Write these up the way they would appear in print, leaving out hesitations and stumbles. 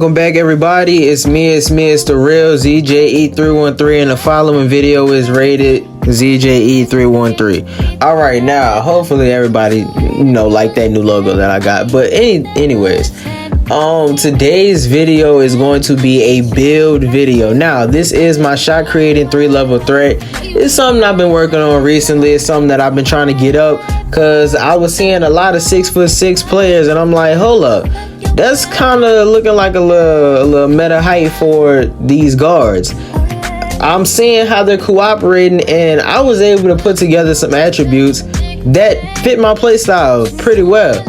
Welcome back, everybody. It's it's the real ZJE313, and the following video is rated ZJE313. All right, now hopefully everybody like that new logo that I got. But anyways, today's video is going to be a build video. Now, this is my shot creating 3-level threat. It's something I've been working on recently. It's something that I've been trying to get up because I was seeing a lot of 6'6" players, and I'm like, hold up, that's kind of looking like a little meta height for these guards. I'm seeing how they're cooperating, and I was able to put together some attributes that fit my playstyle pretty well.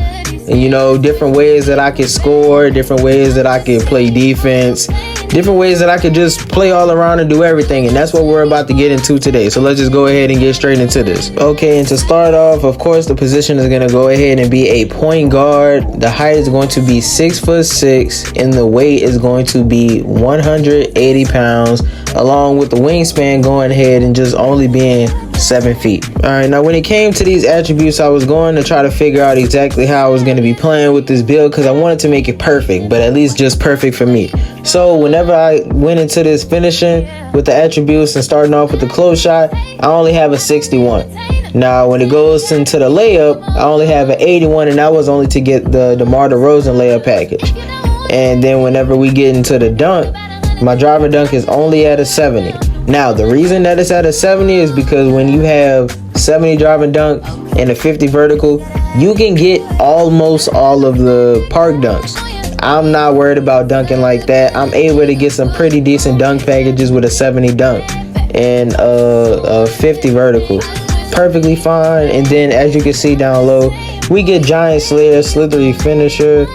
And different ways that I can score, different ways that I can play defense, different ways that I could just play all around and do everything. And that's what we're about to get into today. So let's just go ahead and get straight into this. Okay, and to start off, of course, the position is going to go ahead and be a point guard. The height is going to be 6'6", and the weight is going to be 180 pounds, along with the wingspan going ahead and just only being 7 feet. All right, now when it came to these attributes, I was going to try to figure out exactly how I was going to be playing with this build because I wanted to make it perfect, but at least just perfect for me. So whenever I went into this finishing with the attributes and starting off with the close shot, I only have a 61. Now when it goes into the layup, I only have an 81, and that was only to get the DeMar DeRozan layup package. And then whenever we get into the dunk, my driver dunk is only at a 70. Now, the reason that it's at a 70 is because when you have 70 driving dunk and a 50 vertical, you can get almost all of the park dunks. I'm not worried about dunking like that. I'm able to get some pretty decent dunk packages with a 70 dunk and a 50 vertical. Perfectly fine. And then, as you can see down low, we get giant slayer, slithery finisher.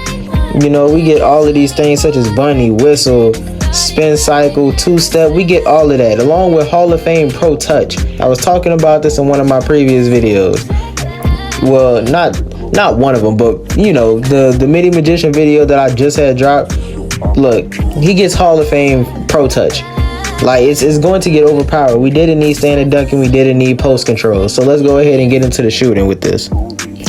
We get all of these things such as bunny, whistle, spin cycle, two-step. We get all of that along with Hall of Fame Pro Touch. I was talking about this in one of my previous videos. Well, not one of them, but the Midi Magician video that I just had dropped. Look, he gets Hall of Fame Pro Touch. Like, it's going to get overpowered. We didn't need standing dunking, we didn't need post control. So let's go ahead and get into the shooting with this.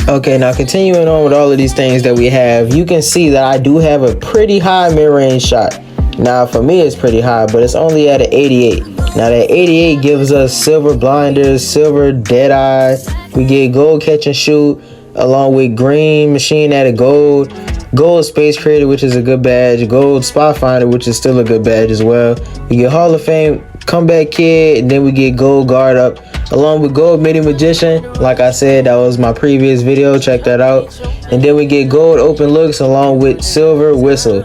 Okay, now continuing on with all of these things that we have, you can see that I do have a pretty high mid-range shot. Now for me it's pretty high, but it's only at an 88. Now that 88 gives us silver blinders, silver dead eye. We get gold catch and shoot, along with green machine added gold, gold space creator, which is a good badge, gold spot finder, which is still a good badge as well. We get Hall of Fame comeback kid, and then we get gold guard up, along with gold Midi Magician. Like I said, that was my previous video, check that out. And then we get gold open looks along with silver whistle.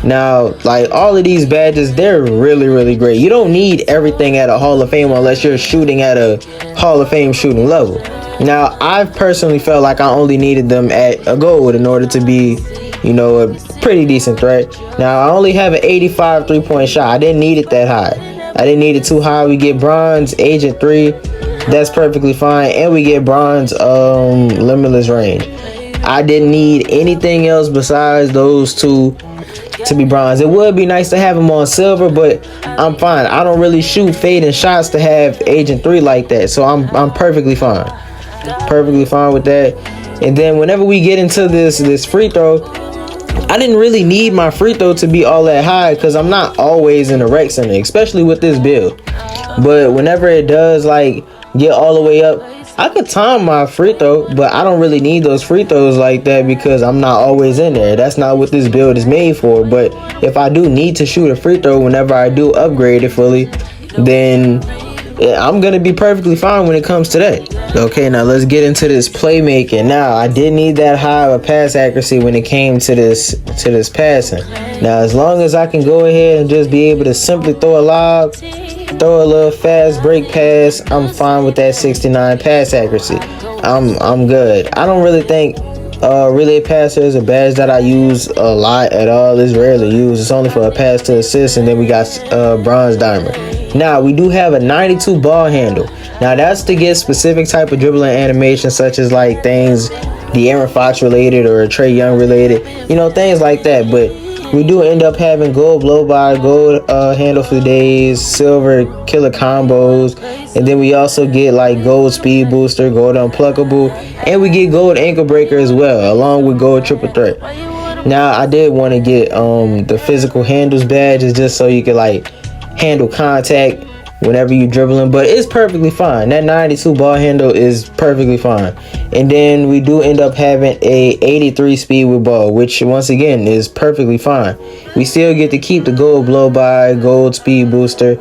Now, like, all of these badges, they're really great. You don't need everything at a Hall of Fame unless you're shooting at a Hall of Fame shooting level. Now, I've personally felt like I only needed them at a gold in order to be, a pretty decent threat. Now, I only have an 85 3-point shot. I didn't need it that high. I didn't need it too high. We get bronze agent 3. That's perfectly fine. And we get bronze limitless range. I didn't need anything else besides those two to be bronze. It would be nice to have them on silver, but I'm fine. I don't really shoot fading shots to have agent 3 like that, so I'm perfectly fine. Perfectly fine with that. And then whenever we get into this free throw, I didn't really need my free throw to be all that high because I'm not always in the rec center, especially with this build. But whenever it does like get all the way up, I could time my free throw, but I don't really need those free throws like that because I'm not always in there. That's not what this build is made for. But if I do need to shoot a free throw whenever I do upgrade it fully, then I'm going to be perfectly fine when it comes to that. Okay, now let's get into this playmaking. Now, I did need that high of a pass accuracy when it came to this passing. Now, as long as I can go ahead and just be able to simply throw a lob, throw a little fast break pass, I'm fine with that 69 pass accuracy. I'm good. I don't really think relay passer is a badge that I use a lot at all. It's rarely used. It's only for a pass to assist, and then we got bronze diamond. Now we do have a 92 ball handle. Now that's to get specific type of dribbling animation, such as like things De'Aaron Fox related or Trae Young related, things like that. But we do end up having gold blow by, gold handle for days, silver killer combos, and then we also get like gold speed booster, gold unpluckable, and we get gold ankle breaker as well, along with gold triple threat. Now I did want to get the physical handles badges just so you could like handle contact whenever you dribbling, but it's perfectly fine. That 92 ball handle is perfectly fine. And then we do end up having a 83 speed with ball, which once again is perfectly fine. We still get to keep the gold blow by, gold speed booster,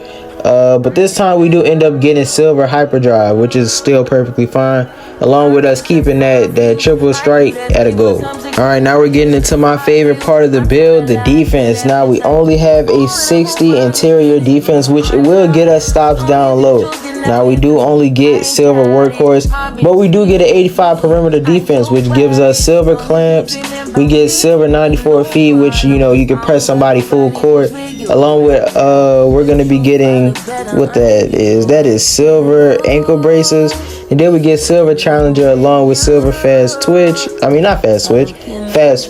but this time we do end up getting silver hyperdrive, which is still perfectly fine, along with us keeping that triple strike at a gold. All right, now we're getting into my favorite part of the build, the defense. Now we only have a 60 interior defense, which will get us stops down low. Now we do only get silver workhorse, but we do get an 85 perimeter defense, which gives us silver clamps. We get silver 94 feet, which, you know, you can press somebody full court, along with we're gonna be getting what that is silver ankle braces. And then we get silver challenger along with silver fast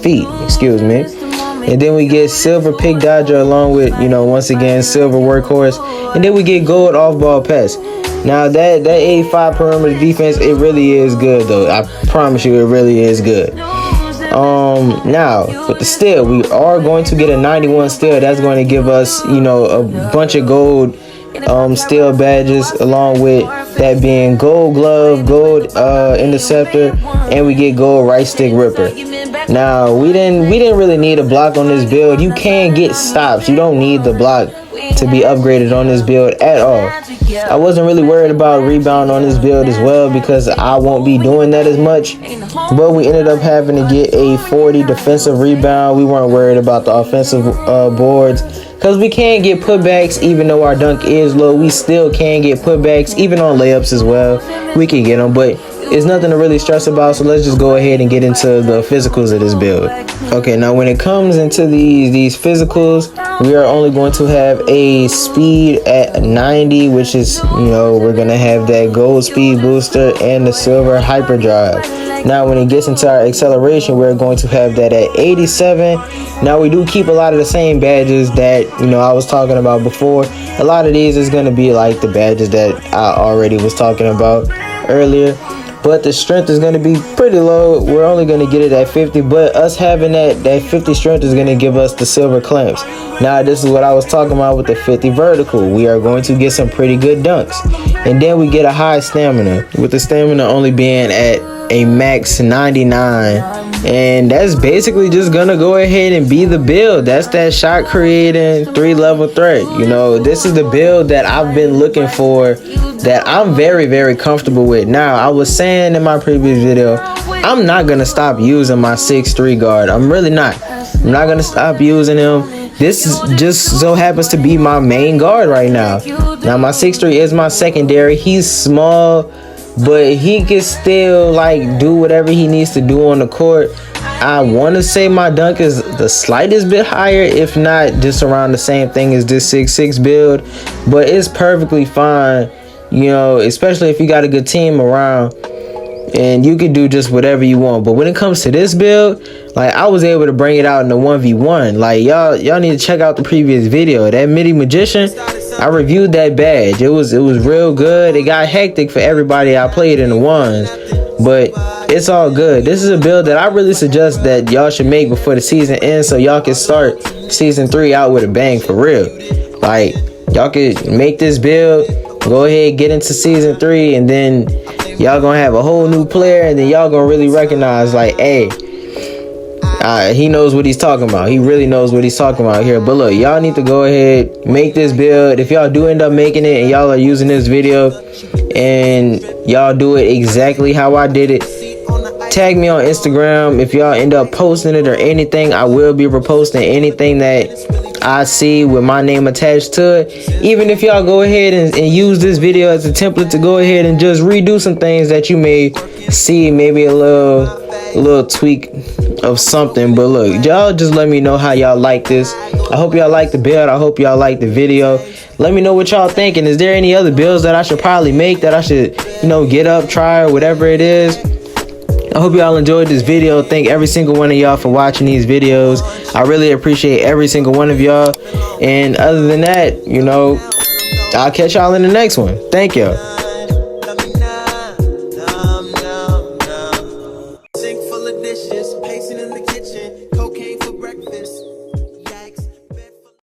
feet, excuse me. And then we get silver pick dodger along with, you know, once again silver workhorse. And then we get gold off ball pass. Now that 85 perimeter defense, it really is good though. I promise you, it really is good. Now with the steal, we are going to get a 91 steal. That's going to give us, you know, a bunch of gold steal badges, along with that being gold glove, gold interceptor, and we get gold right stick ripper. Now we didn't really need a block on this build. You can get stops. You don't need the block to be upgraded on this build at all. I wasn't really worried about rebound on this build as well, because I won't be doing that as much, but we ended up having to get a 40 defensive rebound. We weren't worried about the offensive boards, because we can get putbacks. Even though our dunk is low, we still can get putbacks, even on layups as well. We can get them, but it's nothing to really stress about. So let's just go ahead and get into the physicals of this build. Okay, now when it comes into these physicals, we are only going to have a speed at 90, which is, you know, we're gonna have that gold speed booster and the silver hyperdrive. Now when it gets into our acceleration, we're going to have that at 87. Now we do keep a lot of the same badges that, you know, I was talking about before. A lot of these is going to be like the badges that I already was talking about earlier, but the strength is going to be pretty low. We're only going to get it at 50, but us having that 50 strength is going to give us the silver clamps. Now this is what I was talking about with the 50 vertical. We are going to get some pretty good dunks, and then we get a high stamina, with the stamina only being at a max 99, and that's basically just gonna go ahead and be the build. That's that shot creating 3-level threat. You know, this is the build that I've been looking for, that I'm very, very comfortable with. Now, I was saying in my previous video, I'm not gonna stop using my 6'3" guard. I'm really not. I'm not gonna stop using him. This is just so happens to be my main guard right now. Now my 6'3" is my secondary. He's small, but he can still like do whatever he needs to do on the court. I want to say my dunk is the slightest bit higher, if not just around the same thing as this 6'6" build, but it's perfectly fine, you know, especially if you got a good team around and you can do just whatever you want. But when it comes to this build, like, I was able to bring it out in the 1v1. Like, y'all need to check out the previous video. That MIDI Magician, I reviewed that badge. It was real good. It got hectic for everybody I played in the ones, but it's all good. This is a build that I really suggest that y'all should make before the season ends, so y'all can start season 3 out with a bang for real. Like, y'all could make this build, go ahead, get into season 3, and then y'all gonna have a whole new player, and then y'all gonna really recognize, like, hey, he knows what he's talking about. He really knows what he's talking about here. But look, y'all need to go ahead, make this build. If y'all do end up making it and y'all are using this video and y'all do it exactly how I did it, tag me on Instagram. If y'all end up posting it or anything, I will be reposting anything that I see with my name attached to it. Even if y'all go ahead and use this video as a template to go ahead and just redo some things that you may see, maybe a little tweak of something. But look, y'all just let me know how y'all like this. I hope y'all like the build. I hope y'all like the video. Let me know what y'all thinking. Is there any other builds that I should probably make, that I should, you know, get up, try, or whatever it is? I hope y'all enjoyed this video. Thank every single one of y'all for watching these videos. I really appreciate every single one of y'all. And other than that, you know, I'll catch y'all in the next one. Thank y'all. Sink full of dishes, pacing in the kitchen.